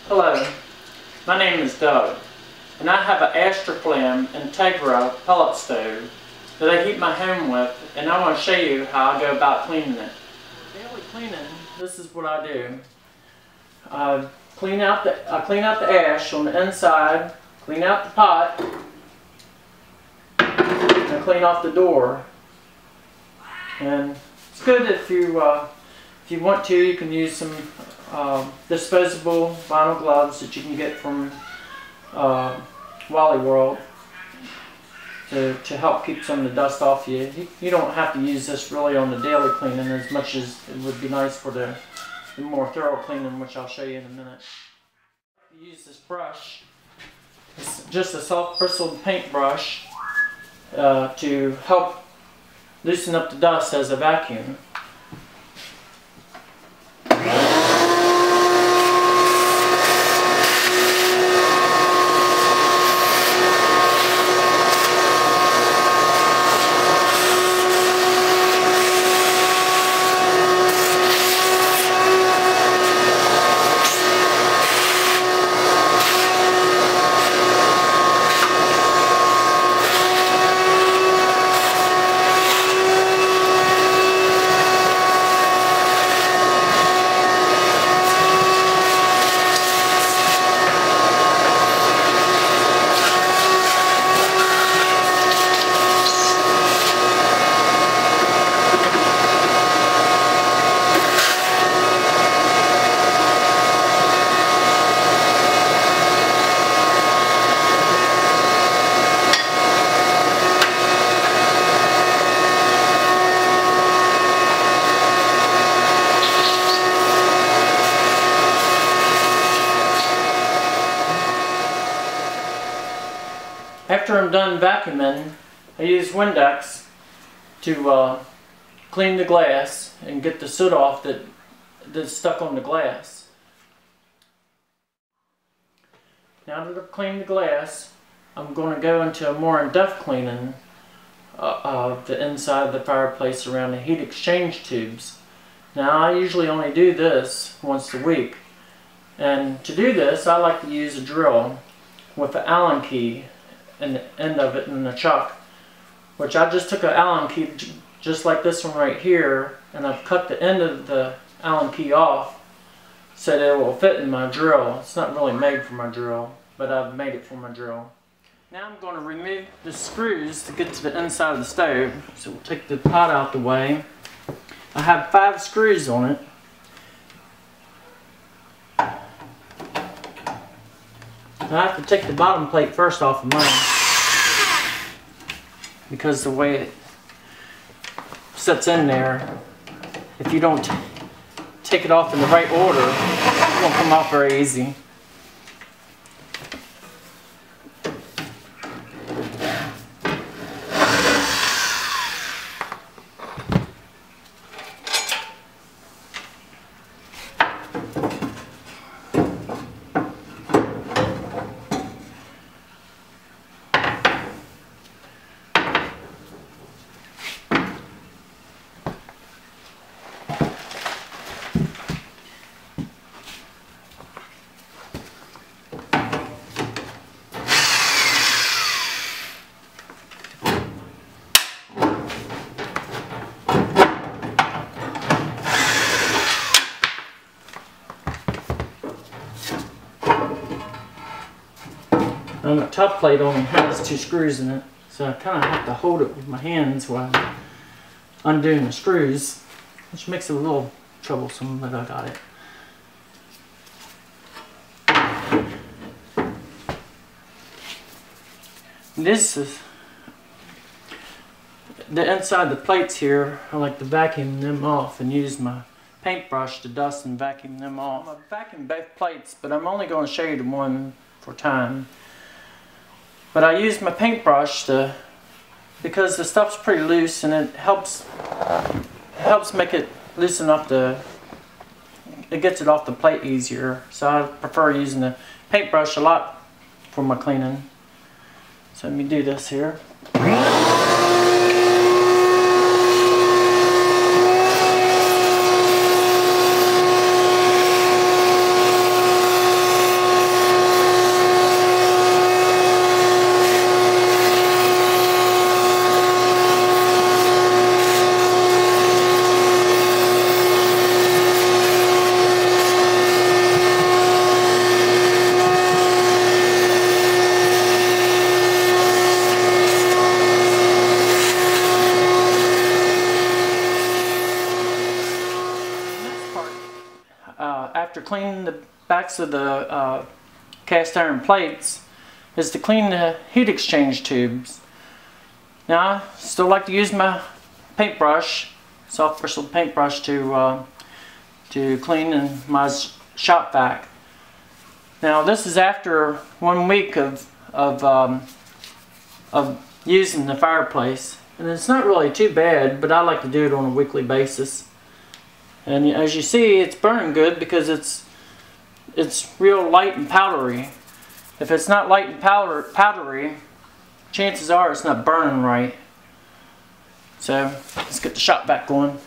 Hello, my name is Doug, and I have an Austroflamm Integra pellet stove that I heat my home with, and I want to show you how I go about cleaning it. Daily cleaning, this is what I do. I clean out the ash on the inside, clean out the pot, and I clean off the door. And it's good if you want to, you can use some disposable vinyl gloves that you can get from Wally World to help keep some of the dust off you. You don't have to use this really on the daily cleaning as much as it would be nice for the more thorough cleaning, which I'll show you in a minute. Use this brush. It's just a soft bristled paint brush to help loosen up the dust as a vacuum. After I'm done vacuuming, I use Windex to clean the glass and get the soot off that's stuck on the glass. Now that I've cleaned the glass, I'm going to go into a more in-depth cleaning of the inside of the fireplace around the heat exchange tubes. Now I usually only do this once a week, and to do this I like to use a drill with an Allen key and the end of it in the chuck, which I just took an Allen key just like this one right here, and I've cut the end of the Allen key off so that it will fit in my drill. It's not really made for my drill, but I've made it for my drill. Now I'm going to remove the screws to get to the inside of the stove. So we'll take the pot out the way. I have 5 screws on it. I have to take the bottom plate first off of mine because the way it sits in there, if you don't take it off in the right order, it won't come off very easy. And the top plate only has 2 screws in it, so I kind of have to hold it with my hands while I'm undoing the screws, which makes it a little troublesome, but I got it. This is the inside the plates here. I like to vacuum them off and use my paintbrush to dust and vacuum them off. I vacuum both plates, but I'm only going to show you the one for time. But I use my paintbrush because the stuff's pretty loose, and it helps make it loosen up it gets it off the plate easier. So I prefer using the paintbrush a lot for my cleaning. So let me do this here. after cleaning the backs of the cast iron plates is to clean the heat exchange tubes. Now I still like to use my paintbrush, soft bristled paintbrush, to clean in my shop vac. Now this is after 1 week of using the fireplace, and it's not really too bad, but I like to do it on a weekly basis. And as you see, it's burning good because it's real light and powdery. If it's not light and powdery, chances are it's not burning right. So let's get the shop vac going.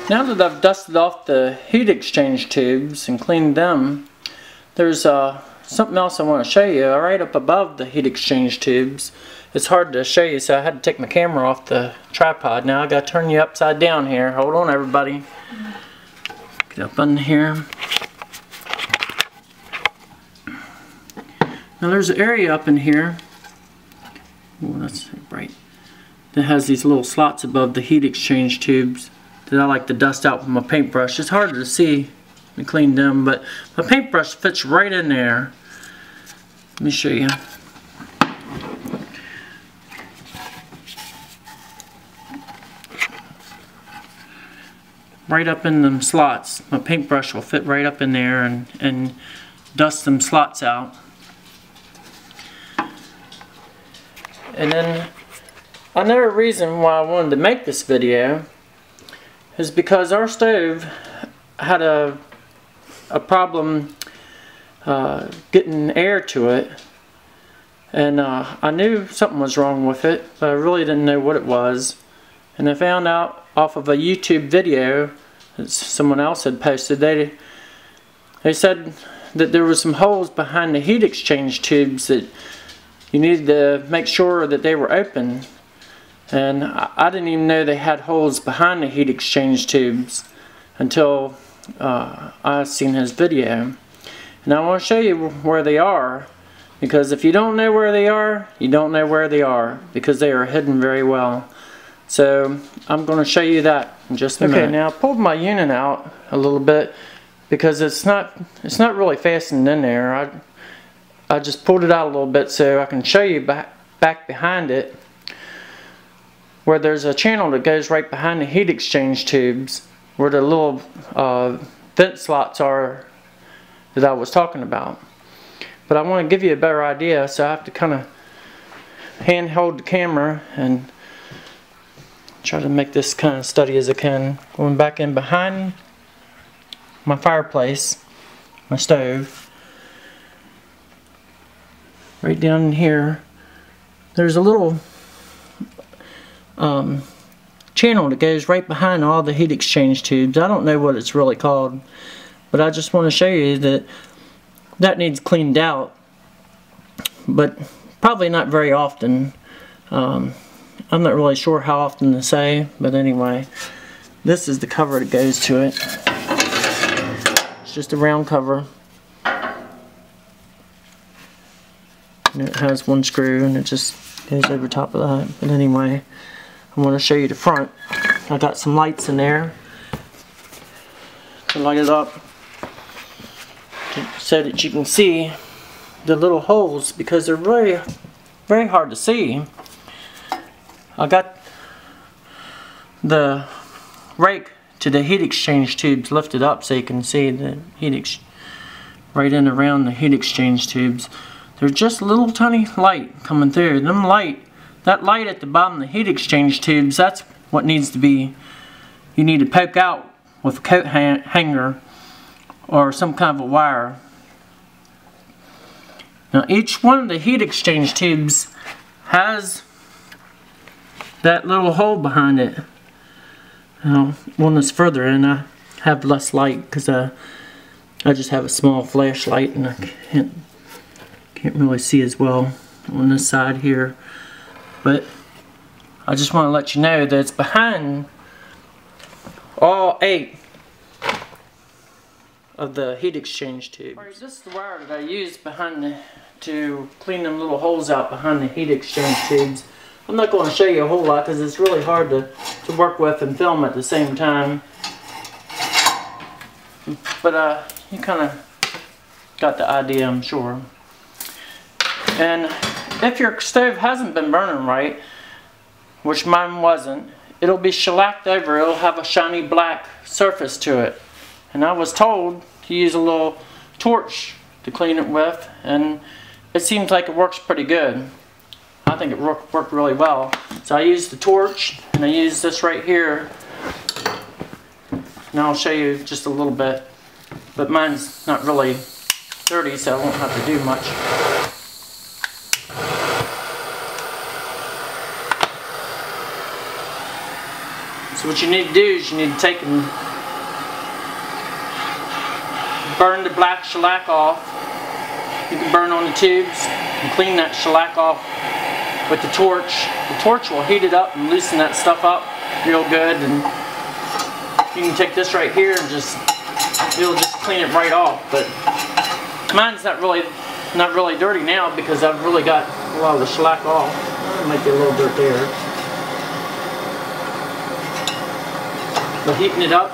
Now that I've dusted off the heat exchange tubes and cleaned them, there's something else I want to show you. Right up above the heat exchange tubes. It's hard to show you, so I had to take my camera off the tripod. Now I got to turn you upside down here. Hold on, everybody. Get up in here. Now there's an area up in here. Oh, that's bright. That has these little slots above the heat exchange tubes that I like to dust out with my paintbrush. It's harder to see and clean them, but my paintbrush fits right in there. Let me show you. Right up in them slots. My paintbrush will fit right up in there and dust them slots out. And then another reason why I wanted to make this video is because our stove had a problem getting air to it, and I knew something was wrong with it, but I really didn't know what it was. And I found out off of a YouTube video that someone else had posted. They said that there were some holes behind the heat exchange tubes that you needed to make sure that they were open. And I didn't even know they had holes behind the heat exchange tubes until I seen his video. And I want to show you where they are, because if you don't know where they are, you don't know where they are, because they are hidden very well. So I'm going to show you that in just a minute. Okay, now I pulled my unit out a little bit because it's not really fastened in there. I just pulled it out a little bit so I can show you back behind it, where there's a channel that goes right behind the heat exchange tubes, where the little vent slots are that I was talking about. But I want to give you a better idea, so I have to kind of handhold the camera and try to make this kind of steady as I can. Going back in behind my fireplace, my stove, right down in here, there's a little channel that goes right behind all the heat exchange tubes. I don't know what it's really called, but I just want to show you that that needs cleaned out, but probably not very often. I'm not really sure how often to say, but anyway, this is the cover that goes to it. It's just a round cover, and it has one screw and it just goes over top of that. But anyway, I want to show you the front. I got some lights in there to light it up so that you can see the little holes, because they're very, very hard to see. I got the rake to the heat exchange tubes lifted up so you can see the heat right in around the heat exchange tubes. There's just a little tiny light coming through. That light at the bottom of the heat exchange tubes, that's what needs to be, you need to poke out with a coat hanger or some kind of a wire. Now each one of the heat exchange tubes has that little hole behind it. Now one that's further in, I have less light because I I just have a small flashlight and I can't really see as well on this side here, but I just want to let you know that it's behind all 8 of the heat exchange tubes. Alright, this is the wire that I used to clean them little holes out behind the heat exchange tubes. I'm not going to show you a whole lot because it's really hard to work with and film at the same time. But you kind of got the idea, I'm sure. And if your stove hasn't been burning right, which mine wasn't, it'll be shellacked over. It'll have a shiny black surface to it. And I was told to use a little torch to clean it with, and it seems like it works pretty good. I think it worked really well. So I used the torch, and I used this right here. And I'll show you just a little bit. But mine's not really dirty, so I won't have to do much. So what you need to do is you need to take and burn the black shellac off. You can burn on the tubes and clean that shellac off with the torch. The torch will heat it up and loosen that stuff up real good, and you can take this right here and it'll just clean it right off. But mine's not really dirty now because I've really got a lot of the shellac off. There might be a little dirt there. But heating it up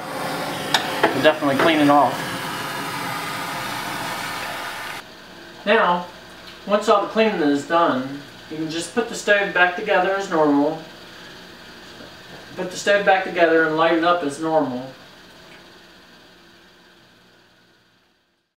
will definitely clean it off. Now, once all the cleaning is done, you can just put the stove back together as normal. Put the stove back together and light it up as normal.